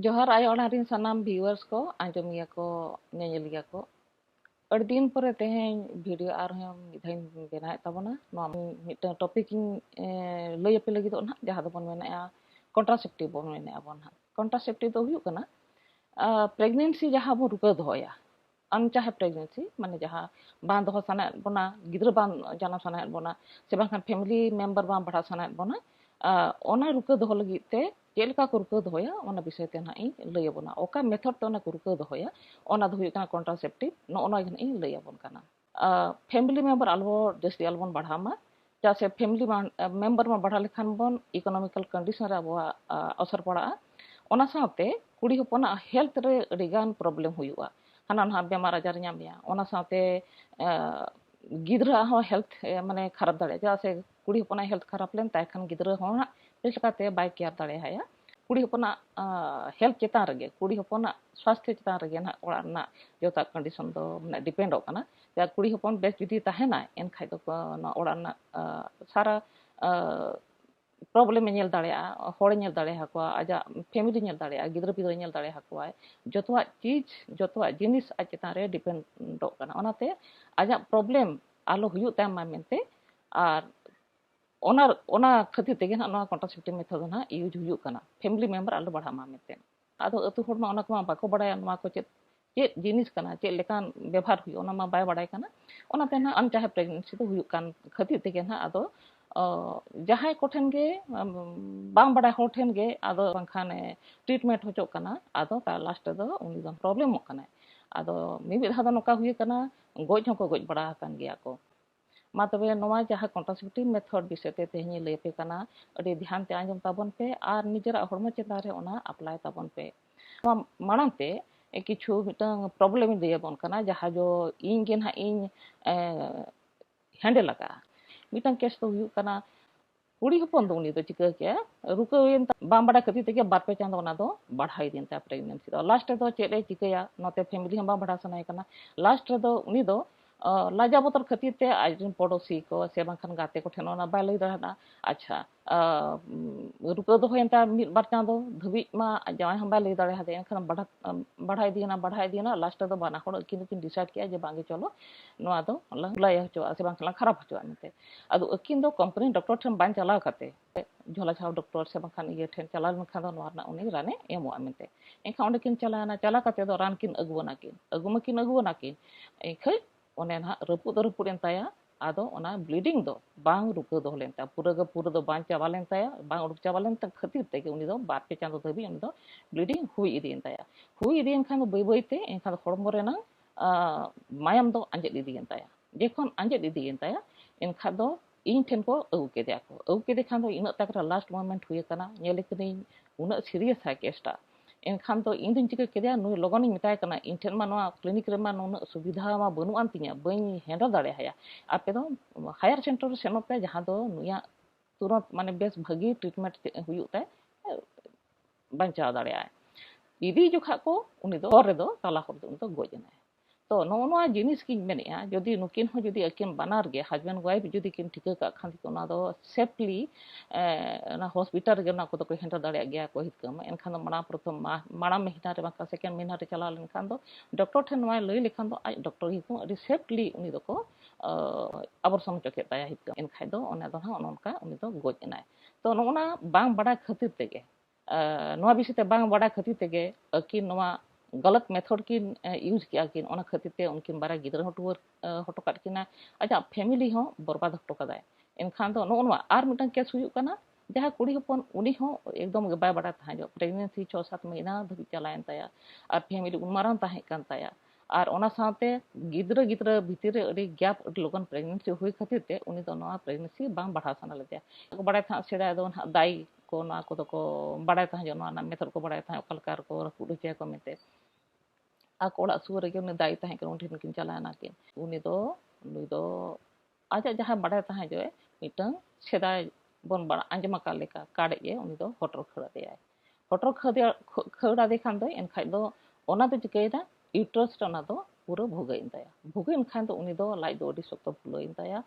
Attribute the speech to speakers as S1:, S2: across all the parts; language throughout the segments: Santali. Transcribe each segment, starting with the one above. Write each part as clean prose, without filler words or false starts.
S1: ᱡᱚᱦᱟᱨ ᱟᱭᱳ ᱟᱲᱟᱝ ᱨᱮᱱ ᱥᱟᱱᱟᱢ ᱵᱷᱤᱭᱩᱣᱟᱨᱥ ᱠᱚ ᱟᱸᱡᱚᱢᱤᱭᱟᱹ ᱠᱚ ᱧᱮᱧᱮᱞᱤᱭᱟᱹ ᱠᱚ ᱟᱹᱰᱤ ᱫᱤन ᱯᱚᱨᱮ ᱛᱮᱦᱮᱧ ᱵᱷᱤᱰᱤᱭᱳ ᱟᱨᱦᱚᱸ ᱢᱤᱫ ᱫᱷᱟᱣ ᱤᱧ ᱵᱮᱱᱟᱣᱮᱫ ᱛᱟᱵᱚᱱᱟ ᱱᱚᱣᱟ ᱢᱤᱫᱴᱟᱝ ᱴᱚᱯᱤᱠ ᱤᱧ ᱞᱟᱹᱭ ᱟᱯᱮ ᱞᱟᱹᱜᱤᱫᱚᱜ ᱱᱟᱦᱟᱜ ᱡᱟᱦᱟᱸ ᱫᱚᱵᱚᱱ ᱢᱮᱱᱮᱜᱼᱟ ᱠᱚᱱᱴᱨᱟᱥᱮᱯᱴᱤভ ᱵᱚᱱ ᱢᱮᱱᱮᱜᱼᱟ ᱵᱚᱱ ᱱᱟᱦᱟᱜ ᱠᱚᱱᱴᱨᱟᱥᱮᱯᱴᱤভ ᱫᱚ ᱦᱩᱭᱩᱜ ᱠᱟᱱᱟ ᱯᱨᱮᱜᱱᱮᱱᱥᱤ ᱡᱟᱦᱟᱸ ᱵᱚᱱ ᱨᱩᱠᱟᱹ ᱫᱚᱦᱚᱭᱟ अनचाहे प्रेगनेंसी माने जहाँ बां दो सानायत बोना गिद्र बां जाना सानायत बोना से बांखान फैमिली मेंबर बां बढ़ा सानायत बोना ओना रुका दोहो लगी ते चेलका को रुका दोहोया ओना विषय ते ना इन लय बोना ओका मेथड तो ओना को रुका दोहोया ओना दो हुयना कॉन्ट्रासेप्टिव नो ओना इन लय बोन काना फैमिली मेंबर आलो जस्ती आलबोन बढ़ामा जैसे फैमिली मेंबर में बढ़ा लेखान बोन इकोनॉमिकल कंडीशन रे अबवा असर पड़ा ओना साथे कुड़ी होपना हेल्थ रे अडिगान प्रॉब्लम हुआ हाना ना बेमार आजार नामिया ओना साथे गिद्रा हो हेल्थ माने खराब दाड़े जैसे कुड़ी होपना हेल्थ खराब लेन तायखान गिद्रा हो ना बेसकाते बाय केयर दाड़े हाया कुड़ी होपना हेल्थ चेतान रगे कुड़ी होपना स्वास्थ्य चेतान रगे ना ओड़ा ना जोता कंडीशन दो माने डिपेंड होकना या कुड़ी होपन बेस जुदी ताहेना एन खाय दो ना ओड़ा ना सारा प्रॉब्लम नेल दाड़ेया होड़ नेल दाड़े हाकुआ आजा फैमिली नेल दाड़ेया गिद्रा पिद्रा नेल दाड़े हाकुआ जोतवा चीज जोतवा जिनिस आज चेतान रे डिपेंड होकना ओनाते आजा प्रॉब्लम आलो हुयु तामा मेनते आर ओना ओना खातिर तेगे ना नोआ कॉन्ट्रासेप्टिव मेथड ना यूज हुयु कना फैमिली मेंबर आलो बढ़ा मा मेनते आदो अतु होड़ मा ओना को मा बाको बड़ाया नोआ को चेत जिनिस कना चेत लेकान व्यवहार हुयु ओना मा बाय बड़ाय कना ओनाते ना अनचाहे प्रेगनेंसी दो हुयु कान खातिर तेगे ना आदो जहां कोठेन गे बांग बड़ा होठेन गे आदो बांखाने ट्रीटमेंट होचो कना आदो ता लास्ट दो उनी दो प्रॉब्लम हो कना आदो मिबि धा दो नोका हुई कना गोज हको गोज बड़ा कान गया को मा तबे नोवा जहां कॉन्ट्रासेप्टिव मेथड विषय ते तेहनी लय पे कना अडी ध्यान ते आंजम ताबन पे आर निजरा हॉर्मोन चेता रे ओना अप्लाई ताबन पे मानम ते किछु मिटंग प्रॉब्लम दिए बन कना जहां जो इन गे ना इन हैंडल लगा मिटंग केस तो हुयु कना कुड़ी हपन दो उनी दो चिका के रुकावेन बाम बड़ा कति तेगे बारपे चांद ओना दो बढ़ाई दिन ता प्रेगनेंसी दो लास्ट दो चेले चिकया नोते फैमिली हम बढ़ा सनाय कना लास्ट दो उनी दो लाजा बोतर खातिर ते आजन पड़ोसी को से बांखान गाते को ठेन ओना बाय लई दहना अच्छा रुका दो होयंता मिद बार चांदो धबी मा जाय हम बाय लई दाड़े हादे एनखान बढ़ाई दिना लास्ट दो बाना होड़ किन डिसाइड किया जे बांगे चलो नोआ दो लय हचो से बांखान खराब हचो आनते अदो अकिन दो कंपनी डॉक्टर ठेन बान चलाव काते झोला छाव डॉक्टर से बांखान ये ठेन चला लेनखान दो नोआ ना उनी राने एमो आमेते एनखा ओंडे किन चलाना चला काते दो रान किन अगुवना किन एखै ओने ना रपुद एंताया आदो ओना ब्लीडिंग दो बांग रुका दो लेनता पूरा दो बांग चाबा लेनताया बांग उडुक चाबा लेनता खातिर तेगे उनी दो बार पे चांदो धबी उनी दो ब्लीडिंग हुई इदियनताया हुई इदियन खान बै बैते एनखान हड़मो रेना मायाम दो अंजेद इदियनताया जेखन अंजेद इदियनताया एनखा दो इन ठेन को अगु केदे खान दो इना तक लास्ट मोमेंट हुई कना नेले कनी उना सीरियस है केसटा एनखान तो इन दिन चिका केदे नुई लगन मिताय कना इन ठेन मा नोआ क्लिनिक रे मा नुना सुविधा मा बनु आन तिया बई हैंडल दाड़े हाया आपे दो हायर सेंटर सेनो पे जहां दो नुया तुरंत माने बेस भागी ट्रीटमेंट हुयु ताय बंचा दाड़े आय इदी जोखा को उनी दो और दो ताला हर दो गोजना तो नोआ जिनिस की मेनेया जदि नुकिन हो जदि अकिन बानार गे हस्बैंड वाइफ जदि किन ठिका का खान ओना दो सेफली ना हॉस्पिटल गे ना को तो हैंडल दाड़े गया को हितकम एनखान दो माना प्रथम माना महीना रे बाका सेकेंड महीना रे चला लेनखान दो डॉक्टर ठेन नोआ लई लेखान दो आज डॉक्टर ही को अडी सेफली उनी दो को अबॉर्शन चके ताया हितकम एनखाय दो ओना दो ना ओनका उनी दो गोजनाय तो नोना बांग बड़ा खातिर तेगे नोआ विषय ते बांग बड़ा खातिर तेगे अकिन नोआ गलत मेथड की यूज किया किन ओना खातिर ते उनकिन बारा गिद्रा हटो काट किना अच्छा फैमिली हो बर्बाद हटो कदाय एनखान दो नोआ आर मिटन केस हुयु कना जहां कुड़ी हपन उनी हो एकदम बाय बड़ा था जो प्रेगनेंसी 6-7 महीना धबी चलायन ताया और फैमिली उनमारान ताहे कान ताया और ओना साथे गिद्रा भीतर रे अडी गैप अडी लगन प्रेगनेंसी हुई खातिर ते उनी दो नोआ प्रेगनेंसी बांग बढ़ा सना लेते को बड़ा था सेदा दो दाई को ना को तो को बड़ा था जो ना मेथड को बड़ा था कलकार को रपुड चे को मेते आको ओड़ा सुर रे उनी दाई ताहे कर उठिन किन चलाना किन उनी दो आजा जहां बड़ा था जो मिटन सेदाय बन बड़ा आंजमा का लेका काड़े गे उनी दो हटर खड़ा देखान दो एनखाय दो ओना दो चिकैदा यूट्रस ओना दो पूरा भोगइन ताया भोगइन खान दो उनी दो लाइट दो अडी सख्त फुलोइन ताया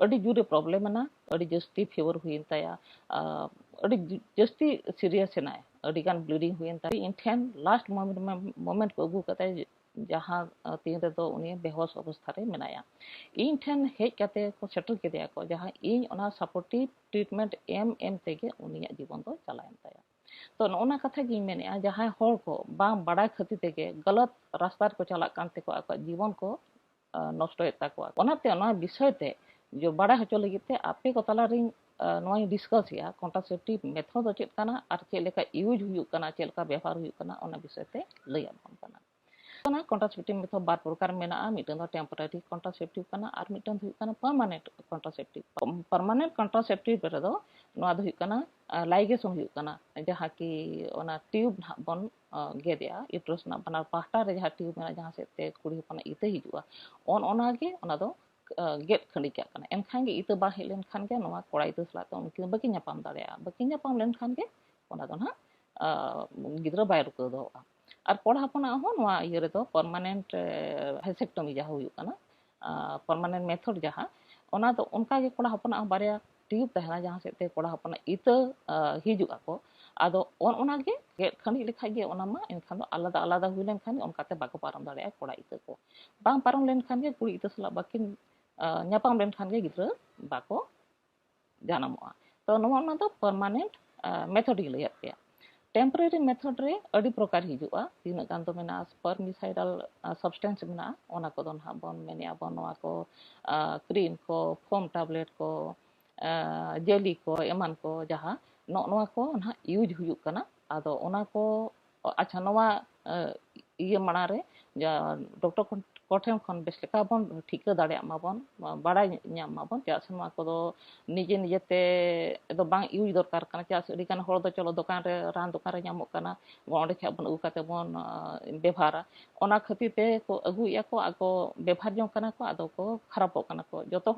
S1: अडी जुरे प्रॉब्लम ना अडी जस्ती फीवर हुइन ताया अडी जस्ती सीरियस नाय ᱟᱹᱰᱤᱜᱟन ᱵᱞᱤᱰᱤᱝ ᱦᱩᱭᱮᱱ ᱛᱟᱭᱟ ᱤᱧ ᱴᱷᱮᱱ ᱞᱟᱥᱴ ᱢᱳᱢᱮᱱᱴ ᱠᱚ ᱟᱹᱜᱩ ᱠᱟᱛᱮ ᱡᱟᱦᱟᱸ ᱛᱤᱱ ᱨᱮᱫᱚ ᱩᱱᱤ ᱵᱮᱦᱚᱥ ᱚᱵᱚᱥᱛᱷᱟ ᱨᱮ ᱢᱮᱱᱟᱭᱟ ᱤᱧ ᱴᱷᱮᱱ ᱦᱮᱡ ᱠᱟᱛᱮ ᱠᱚ ᱥᱮᱴᱮᱨ ᱠᱮᱫᱮᱭᱟ ᱠᱚ ᱡᱟᱦᱟᱸ ᱤᱧ ᱚᱱᱟ ᱥᱟᱯᱳᱨᱴᱤভ ᱴᱨᱤᱴᱢᱮন্ট ᱮᱢ ᱛᱮᱜᱮ ᱩᱱᱤᱭᱟᱜ ᱡᱤᱵᱚᱱ ᱫᱚ ᱪᱟᱞᱟᱣᱮᱱ ᱛᱟᱭᱟ ᱛᱚ ᱱᱚᱜᱼᱚᱱᱟ ᱠᱟᱛᱷᱟ ᱜᱤᱧ ᱢᱮᱱᱮᱫᱼᱟ ᱡᱟᱦᱟᱸᱭ ᱦᱚᱲ ko bang badai khatir tege galat rasta ko chalak kan teko akwa जीवन को नष्टयेद ताकवा ओनाते नोआ विषय ते जो बाडा हचो लगित ते आपे को तला रिंग नोआ डिस्कस या कॉन्ट्रासेप्टिव मेथड दो चेद काना आर चेद लेका यूज हुयुग काना चेद लेका व्यवहार हुयुग काना ओना विषय ते लय आबोन काना ओना कॉन्ट्रासेप्टिव मेथड बार प्रकार मेना मिटन दो टेम्पररी कॉन्ट्रासेप्टिव काना आर मिटन हुयुग काना परमानेंट कॉन्ट्रासेप्टिव रे दो नोआ दो हुयुग काना लाइगेशन हुयुग काना जहां की ओना ट्यूब ना बन गेदिया यूट्रस ना बना पाहटा रे जहां ट्यूब मेना जहां सेते कुड़ी हपना इते हिजुआ ओना गे ओना दो गेट खंडिका काना एनखान गे इते बा हेलेन खान गे नोआ कोड़ा इते सला तो उनकी बाकी ᱧᱟᱯᱟᱢ दाड़िया बाकी ᱧᱟᱯᱟᱢ लेन खान गे ओना दो ना गिद्रा बाय रुको दो और कोड़ा हपना हो नोआ इये रे दो परमानेंट हेसेक्टोमी जहां हुयुग काना परमानेंट मेथड जहां ओना दो उनका गे कोड़ा हपना बारिया ट्यूब तहना जहां सेते कोड़ा हपना इते हिजुग आको आदो ओना गे गेट खंडी लेखा गे ओना मा एनखान दो आलादा आलादा हुई लेन खान ओनकाते बाको पारम दाड़िया कोड़ा इते को बांग पारम लेन खान गे कुड़ी इते सला बाकी ᱧᱟᱯᱟᱢ ᱞᱮᱱ ᱠᱷᱟᱱ ᱜᱮ ᱜᱤᱫᱽᱨᱟᱹ ᱵᱟᱠᱚ ᱡᱟᱱᱟᱢᱚᱜᱼᱟ ᱛᱚ ᱱᱚᱣᱟ ᱫᱚ ᱯᱟᱨᱢᱟᱱᱮᱱᱴ ᱢᱮᱛᱷᱚᱰ ᱤᱧ ᱞᱟᱹᱭᱟᱫ ᱯᱮᱭᱟ टेम्पररी मेथड रे अड़ी प्रकार हिजुआ तीन गान तो मेना स्पर्मिसाइडल सब्सटेंस मेना ओना को दोन हा बन मेनिया बन नोआ को क्रीम को फोम टैबलेट को जेली को एमान को जहां नोआ को ना यूज हुयुग कना आदो ओना को अच्छा नोआ इये माना रे जा डॉक्टर कोठेन खन बेस लेका बन ठिका दाड़े माबन बाड़ाय ᱧᱟᱢ माबन चास नोआ को दो निजे निजे ते दो बांग यूज दरकार कना चास अडी कान हर दो चलो दुकान रे रान दुकान रे ᱧᱟᱢᱚᱜ कना ओंडे खे बन अगु काते बन व्यवहारा ओना खातिर ते को अगुया को आको व्यवहार जों कना को आदो को खराबो कना को जतो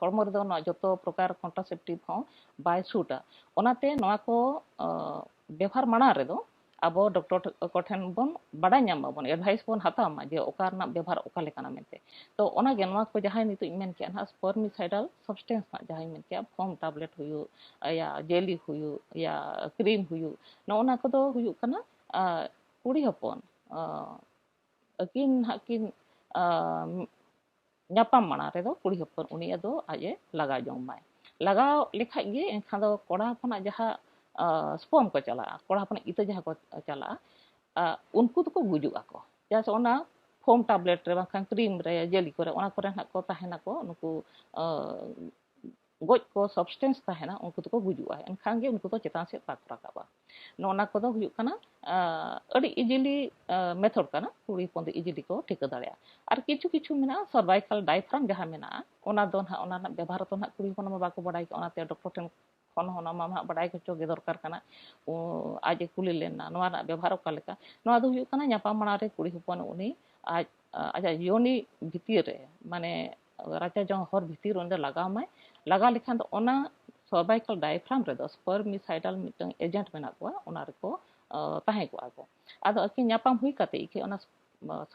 S1: हड़मो रे दो ना जतो प्रकार कॉन्ट्रासेप्टिव हो बाय सूटा ओनाते नोआ को व्यवहार माना रे दो अब डॉक्टर कोठेन बन बाडा ᱧᱟᱢ माबन एडवाइस बन हता मा जे ओकार ना व्यवहार ओका लेकाना मेनते तो ओना गे नोआ को जहां नितु मेन के ना स्पर्मिसाइडल सब्सटेंस ना जहां मेन के फोम टैबलेट हुयु या जेली हुयु या क्रीम हुयु नोना को दो हुयु कना कुड़ी हपन अकिन हकिन ᱧᱟᱯᱟᱢ माना रे दो कुड़ी हपन उनी दो आजे लगा जों माय लगाव लेखा गे एनखान दो कोड़ा हपना जहां स्पर्म को चला कोड़ा हपना इते जहां को चला उनको तो को गुजु आको जैसे ओना फोम टैबलेट रे बाखान क्रीम रे जेली करे ओना करे ना को ताहेना को उनको गोज को सब्सटेंस ताहेना उनको तो को गुजुआ एनखान गे उनको तो चेतान से पाक राकाबा नोना को दो हुयु कना अडी इजीली मेथड कना कुड़ी पोंद इजीली को ठिका दाड़िया और किछु किछु मेना सर्वाइकल डायफ्राम जहां मेना ओना दो ना ओना ना व्यवहार तो ना कुड़ी कोना बाको बडाई ओना ते डॉक्टर ठेन खन होना मा बडाई को गे दरकार कना आज कुली लेना नोआ ना व्यवहार ओका लेका नोआ दो हुयु कना ᱧᱟᱯᱟᱢ माना रे कुड़ी हपन उनी आज आजा योनी भितिर रे माने राजा जो हर भितिर ओंदे लगाव माय लगा लेखान तो ओना सर्वाइकल डायफ्राम रे दो स्पर्मिसाइडल मिटन एजेंट मेना को ओना रे को ताहे को आगो आदो अकि ᱧᱟᱯᱟᱢ हुई काते इके ओना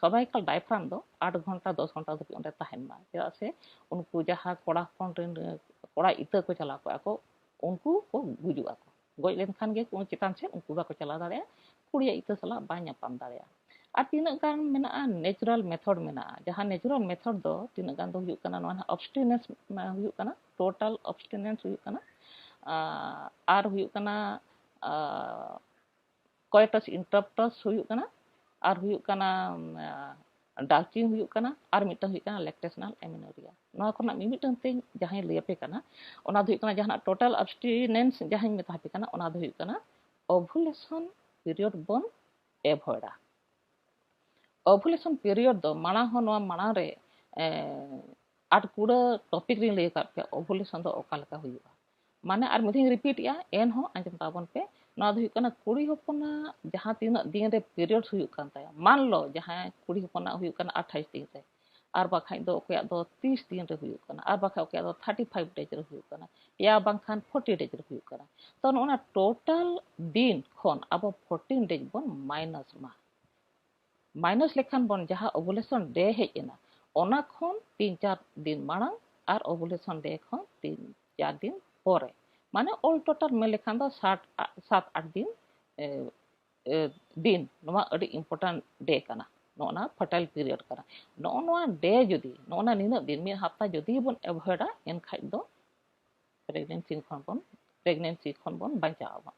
S1: सर्वाइकल डायफ्राम दो 8 घंटा 10 घंटा धरि ओंदे ताहेन मा चेदा से उनको जहां कोड़ा कोन रेन कोड़ा इते को चला को आको उनको को गुजु आको गोज लेन खान गे को चितान से उनको बाको चला दाड़े कुड़िया इते सला बा ᱧᱟᱯᱟम दाड़े और तीन गान मेना नेचुरल मेथड मेना जहां नेचुरल मेथड दो तीन गान दो हुयु कना नोना अब्सटिनेंस हुयु कना टोटल अब्सटिनेंस हुयु कना आर हुयु कना कोयटस इंटरप्टस हुयु कना आर हुयु कना डाल्चिन हुयु कना आर मिटन हुयु कना लैक्टेशनल एमिनोरिया नोआ कोना मिमिटन ते जहां लयपे कना ओना दो हुयु कना जहां टोटल अब्सटिनेंस जहां मेता पे कना ओना दो हुयु कना ओवुलेशन पीरियड बन एवॉइडा ओवुलेशन पीरियड दो माना हो नोआ माना रे आट पूरा टॉपिक रे लय का पे ओवुलेशन दो ओका लका हुयुआ माने आर मिथिंग रिपीट या एन हो आंजम ताबन पे नोआ दो हुयु कना कुड़ी हपना जहां तीन दिन रे पीरियड हुयु कान ताया मान लो जहां कुड़ी हपना हुयु कना 28 दिन रे आर बाखाय दो ओकया दो 30 दिन रे हुयु कना आर बाखाय ओकया दो 35 डेज रे हुयु कना या बांखान 40 डेज रे हुयु कना तो नोना टोटल दिन खन अब 14 डेज बन माइनस लेखान बन जहां ओवुलेशन डे हेजना ओना खन 3-4 दिन मांग और ओवुलेशन डे खन 3-4 दिन परे माने ऑल टोटल में लेखान दो 7-8 दिन दिन नोवा अड़ी इम्पोर्टेंट डे कना नोना फर्टाइल पीरियड कना नोना डे जुदी नोना निना दिन में हफ्ता जुदी बन एवॉइडा एनखाइ दो प्रेगनेंसी खन बन बचावा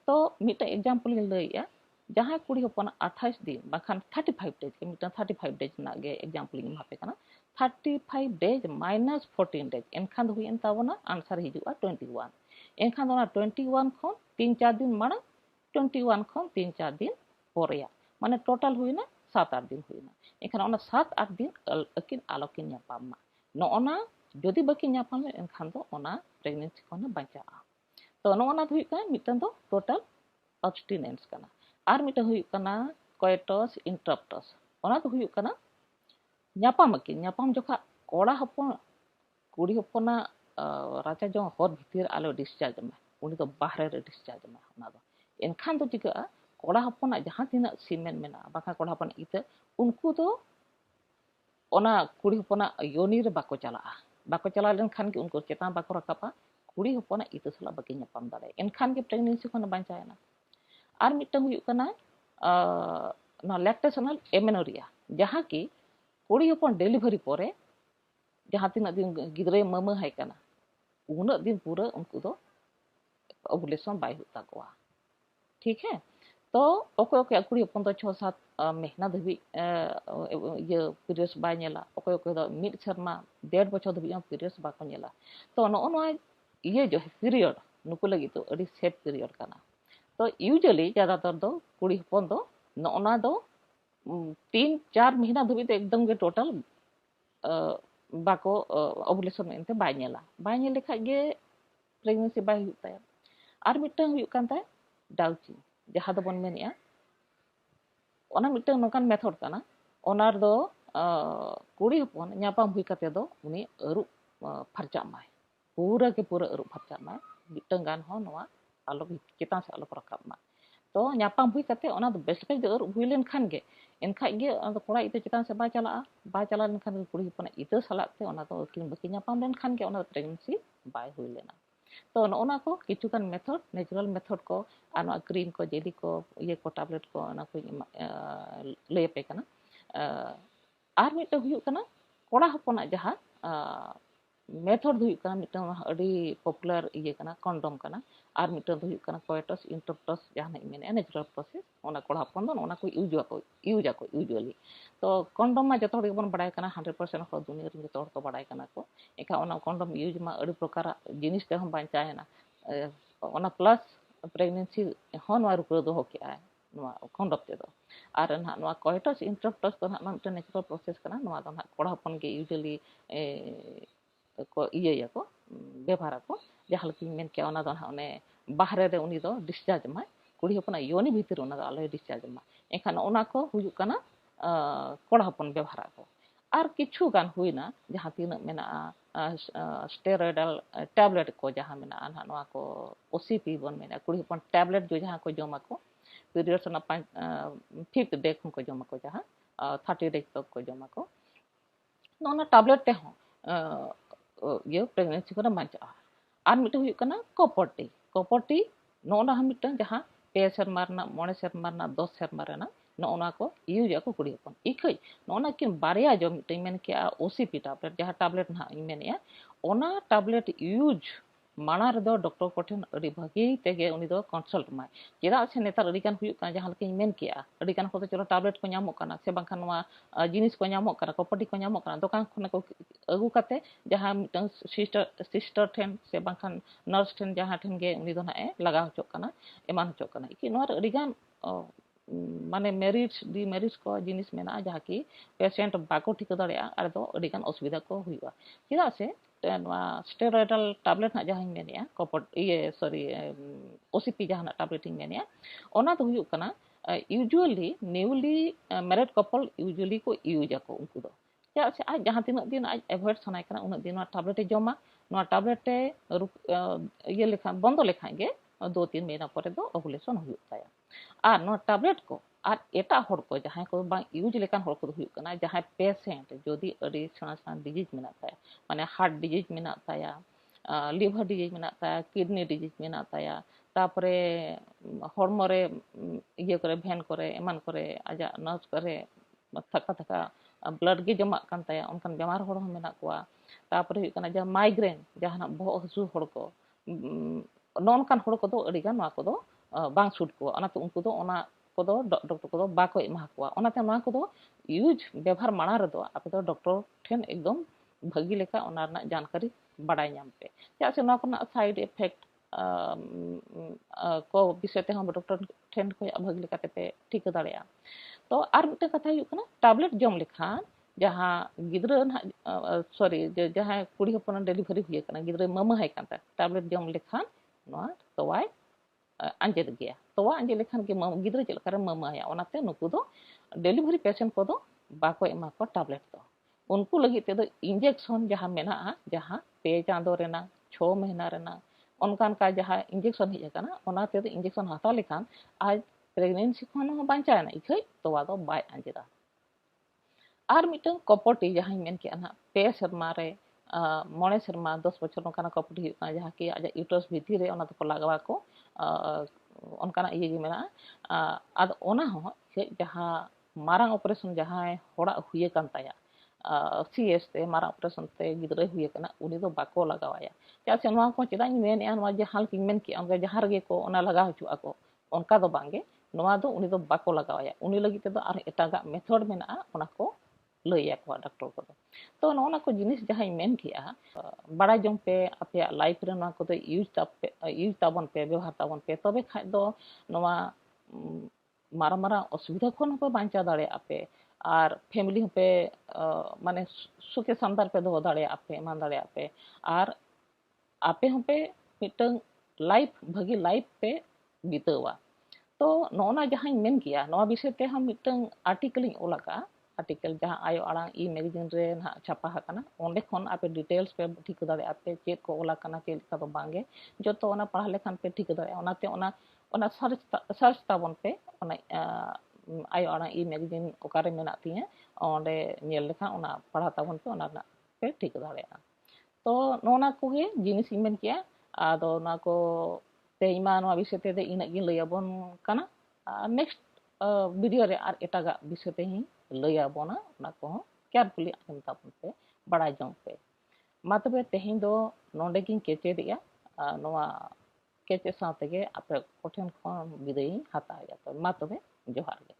S1: तो मिटा एग्जांपल लैया जहां कुड़ी हपन 28 दिन बाखान 35 डेज के मिटा 35 डेज ना गे एग्जांपल इन हापे कना 35 डेज माइनस 14 डेज एनखान हुई एन तावना आंसर हिजुआ 21 एनखान दोना 21 खन 3-4 दिन माना 21 खन 3-4 दिन पोरेया माने टोटल हुईना 7-8 दिन हुईना एनखान ओना 7-8 दिन अकिन आलोकिन ᱧᱟᱯᱟᱢ नोना जदि बाकी ᱧᱟᱯᱟᱢ एनखान दो ओना प्रेगनेंसी खन बचा तो नोना हुई का मिटन दो टोटल अब्सटिनेंस कना और मिटन हुई कना कोयटस इंटरप्टस ओना तो हुई कना ᱧᱟᱯᱟᱢ जोखा कोड़ा हपन कुड़ी हपना राजा जो हर भितर आलो डिस्चार्ज में उनी तो बाहर रे डिस्चार्ज में ओना दो एनखान दो चिका कोड़ा हपना जहां तिना सीमेन मेना बाखा कोड़ा हपन इते उनको तो ओना कुड़ी हपना योनि रे बाको चला लेनखान के उनको चेतान बाको रकापा कुड़ी हपना इते सला बाकी ᱧᱟᱯᱟᱢ दाड़े एनखान के प्रेगनेंसी खन बांचायना और मिटन हुई कना ना लैक्टेशनल एमेनोरिया जहां की कुड़ी हपन डिलीवरी पोरे जहां तीना दिन गिद्रे मम हाय कना उना दिन पूरा उनको दो ओवुलेशन बाय होता कोआ ठीक है तो ओके ओके कुड़ी हपन दो 6-7 महीना धबी ये पीरियड्स बाय नेला ओके ओके दो मिड शर्मा 1.5 बछर धबी पीरियड्स बाको नेला तो नो ये जो पीरियड नुको लगी तो अड़ी सेफ पीरियड कना तो यूजुअली ज्यादातर दो कुड़ी हपन दो नोना दो 3-4 महीना धबी तो एकदम के टोटल बाको ओवुलेशन एनते बाय नेल लेखा गे प्रेगनेंसी बाय हुई ताया और मिटन हुई कांता डाउचिंग जहां दो बन मेनिया ओना मिटन नोकान मेथड काना ओनार दो कुड़ी हपन ᱧᱟᱯᱟᱢ हुई काते दो उनी अरु फरचा माय पूरा के पूरा अरु फरचा माय मिटन गान हो नोवा आलो चेतान से आलो रकाब मा तो ᱧᱟᱯᱟᱢ हुई काते ओना दो बेस के अरु हुई लेन खान गे एनखाइ गे कोड़ा इते चेतान से बा चला लेन खान कुड़ी हपन इते सलाते ओना तो किन बाकी ᱧᱟᱯᱟम लेन खान गे ओना प्रेगनेंसी बाय हुई लेना तो नोना को किचुकान मेथड नेचुरल मेथड को आनो क्रीम को जेली को ये को टैबलेट को ना को ले पे कना और मिटे हुई कना कोड़ा हपना जहां मेथड हुई कना मिटे अड़ी पॉपुलर ये कना कंडोम कना और मिटे हुई कना कोयटस इंटरप्टस जहां मेने नेचुरल प्रोसेस ओना कोड़ा हपन दो ओना को यूज आको यूजुअली तो कंडोम मा जतो बन बडाय कना 100% हो दुनिया रे जतो को बडाय कना को एका ओना कंडोम यूज मा अड़ी प्रकार जिनिस ते हम बांचायना ओना प्लस प्रेगनेंसी हो नवा रुको दो हो के आय नवा कंडोम ते दो और ना नवा कोयटस इंटरप्टस तो ना मिटे नेचुरल प्रोसेस कना नवा दो ना कोड़ा हपन के यूजुअली को इया को व्यवहार को जहां लकी मेन के ओना दो ओने बाहरे रे उनी दो डिस्चार्ज मा कुड़ी हपना योनि भीतर ओना दो आलो डिस्चार्ज मा एखान ओना को हुयु कना कोड़ा हपन व्यवहार को और किछु गान हुईना जहां तीन मेना स्टेरॉयडल टैबलेट को जहां मेना ना नवा को ओसीपी बन मेना कुड़ी हपन टैबलेट जो जहां को जमा को पीरियड्स ना 5th डे को जमा को जहां 30 डेज तक को जमा को नोना टैबलेट ते हो ये प्रेगनेंसी को बचा और मिटे हुई कना कॉपर्टी नोना हम मिटे जहां 2 शर्मा रना 9 शर्मा रना 10 शर्मा रना नोना को यूज को कुड़ी हपन इखै नोना किन बारिया जो मिटे मेन के ओसीपी टैबलेट जहां टैबलेट ना मेनिया ओना टैबलेट यूज माना रे दो डॉक्टर कोठेन अड़ी भागी तेगे उनी दो कंसल्ट माय चेदा से नेतार अड़ी कान हुयु कान जहां लके मेन किया अड़ी कान को चलो टैबलेट को ᱧᱟᱢᱚᱜ काना से बांखान नवा जिनिस को ᱧᱟᱢᱚᱜ काना कॉपर्टी को ᱧᱟᱢᱚᱜ काना दुकान खन को अगु काते जहां मिटन सिस्टर ठेन से बांखान नर्स ठेन जहां ठेन गे उनी दो ना लगा होचो काना एमान होचो काना कि नवा अड़ी गान माने मेरिट्स को जिनिस मेना जहां की पेशेंट बाको ठीक दाड़िया आर दो अड़ी गान असुविधा को हुआ चेदा से स्टेरॉयडल टैबलेट ना जहां मेनिया कॉपर ये सॉरी ओसीपी जहां टैबलेट मेनिया ओना तो हुयु कना usually newly married couple usually को यूज को उनको दो चेदा से आज जहां तीन दिन आज एवॉइड सनाय कना उन दिन टैबलेट जमा नवा टैबलेट ये लेखा बंद लेखा गे 2-3 महीना पर दो ओवुलेशन हुयु ताया और नवा टैबलेट को और एटा हर को जहां को बा यूज लेकान हर को हुयु कना जहां पेशेंट जदी अड़ी सेना डिजीज मेना ताया माने हार्ट डिजीज मेना ताया लिवर डिजीज मेना ताया किडनी डिजीज मेना ताया ᱛᱟᱯᱚᱨᱮ ᱦᱚᱲᱢᱚ ᱨᱮ ᱤᱭᱟᱹ ᱠᱚᱨᱮ ᱵᱷᱮᱱ ᱠᱚᱨᱮ ᱮᱢᱟᱱ ᱠᱚᱨᱮ ᱟᱡᱟᱜ ᱱᱟর্ভ ᱠᱚᱨᱮ ᱛᱷᱟᱠᱟ ᱵᱞᱟᱰ ᱜᱮ ᱡᱚᱢᱟᱜ ᱠᱟᱱ ᱛᱟᱭᱟ ᱚᱱᱠᱟᱱ ᱵᱮᱢᱟᱨ ᱦᱚᱲ ᱦᱚᱸ ᱢᱮᱱᱟᱜ ᱠᱚᱣᱟ ᱛᱟᱯᱚᱨᱮ ᱦᱩᱭᱩᱜ ᱠᱟᱱᱟ ᱡᱟᱦᱟᱸ ᱢᱟᱭᱜᱨᱮᱱ ᱡᱟᱦᱟᱱᱟᱜ ᱵᱚᱦᱚᱜ ᱦᱟᱹᱥᱩ ᱦᱚᱲ ᱠᱚ ᱱᱚᱝᱠᱟᱱ ᱦᱚᱲ ᱠᱚᱫᱚ ᱟᱹᱰᱤᱜᱟᱱ ᱱᱚᱣᱟ ᱠᱚᱫᱚ ᱵᱟᱝ ᱥᱩᱴ ᱠᱚᱣᱟ ᱚᱱᱟᱛᱮ ᱩᱱᱠᱩ ᱫᱚ ᱚᱱᱟ ᱠᱚᱫᱚ ᱰᱚᱠᱴᱚᱨ ᱠᱚᱫᱚ ᱵᱟᱠᱚ ᱮᱢᱟ ᱠᱚᱣᱟ ᱚᱱᱟᱛᱮ ᱱᱚᱣᱟ ᱠᱚᱫᱚ ᱤᱭᱩᱡᱽ ᱵᱮᱵᱚᱦᱟᱨ ᱢᱟᱲᱟᱝ ᱨᱮᱫᱚ ᱟᱯᱮ ᱫᱚ ᱰᱚᱠᱴᱚᱨ ᱴᱷᱮᱱ ᱮᱠᱫᱚᱢ ᱵᱷᱟᱹᱜᱤ ᱞᱮᱠᱟ ᱚᱱᱟ ᱨᱮᱱᱟᱜ ᱡᱟᱱᱠᱟᱨᱤ ᱵᱟᱲᱟᱭ ᱧᱟᱢ ᱯᱮ ᱪᱮᱫᱟᱜ ᱥᱮ ᱱᱚᱣᱟ ᱠᱚᱨᱮᱱᱟᱜ ᱥᱟᱭᱤᱰ ᱤᱯᱷᱮᱠᱴ को विषय ते हम डॉक्टर ठेन को भाग लेका तेपे ठीक दाड़ेया तो आर मिटे कथा हुई कना टैबलेट जम लेखान जहाँ गिद्रा सॉरी जहाँ कुड़ी हपन डेलीवरी हुई कना गिद्रा ममा है कना टैबलेट जम लेखान नोआ तोवाय अंजेद गया तोवा अंजे लेखान के गिद्रा चल कर ममा है ओनाते नुकु दो डेलीवरी पेशेंट को दो बाको एमा को टैबलेट दो उनको लगी ते दो इंजेक्शन जहाँ मेना जहाँ 2 चांदो रेना 6 महीना रेना उनकान का जहाँ इंजेक्शन ही कना ओनाते दो इंजेक्शन हता लेखान आज प्रेगनेंसी खन बांचाना इखै तोवा दो बाय अंजेदा आर मिटन कपटी जहाँ मेन के ना 2 शर्मा रे 9 शर्मा 10 बछर नोकाना कपटी हुई जहाँ कि आज यूट्रस भीतर रे ओना तो लगावा को उनकाना इये गे मेना आद ओना हो जहाँ मारांग ऑपरेशन जहाँ होड़ा हुई कान ताया सीएस ते मारा ऑपरेशन ते गिद्रा हुई कना उनी दो बाको लगावाया क्या से नोआ को चेदा मेन नोआ जहाँ की मेन के उनका जहाँ रे को ओना लगा हचु ako उनका दो बांगे नोआ दो उनी दो बाको लगावाया उनी लगी ते दो आर एटागा मेथड मेना ओना को लैया को डॉक्टर को तो नोना को जिनिस जहाँ मेन किया बड़ा जम पे आपे लाइफ रे नोआ को दो यूज ताबन पे व्यवहार ताबन पे तबे खाय दो नोआ मारा मारा असुविधा खन को बांचा दाड़े आपे और फैमिली पे माने सुखे संदार पे दो दाड़े आपे मान दाड़े आपे और आपे हम पे मिटंग लाइफ भगी लाइफ पे बितावा तो नोना जहाँ मेन किया नोआ विषय ते हम मिटंग आर्टिकल ओला का आर्टिकल जहाँ आयो आड़ांग ई मैगजीन रे ना छापा हकना ओंडे खन आपे डिटेल्स पे ठीक दाड़े आपे चेक को ओला कना चेक का तो बांगे जतो ओना पढ़ा लेखान पे ठीक दाड़े ओनाते ओना सर्च ताबन पे ओना आयो आड़ांग ई मैगजीन ओकारे मेना तिया ओंडे नेल लेखा ओना पढ़ा ताबन पे ओना पे ठीक दाड़े तो नोना को गे जिनिस मेन किया आदो ना को तेमा नोआ विषय ते इना गिन लैयाबन कना नेक्स्ट वीडियो रे आर एटागा विषय ते ही लैयाबोना ना को केयरफुली आंजम ताबन पे बड़ा जम पे मा तबे तेहिं दो नोंडे गिन केचे दिया नोआ केचे साथे गे आपे कोठेन खन विदाई हाताया तो मा तबे जोहार गे।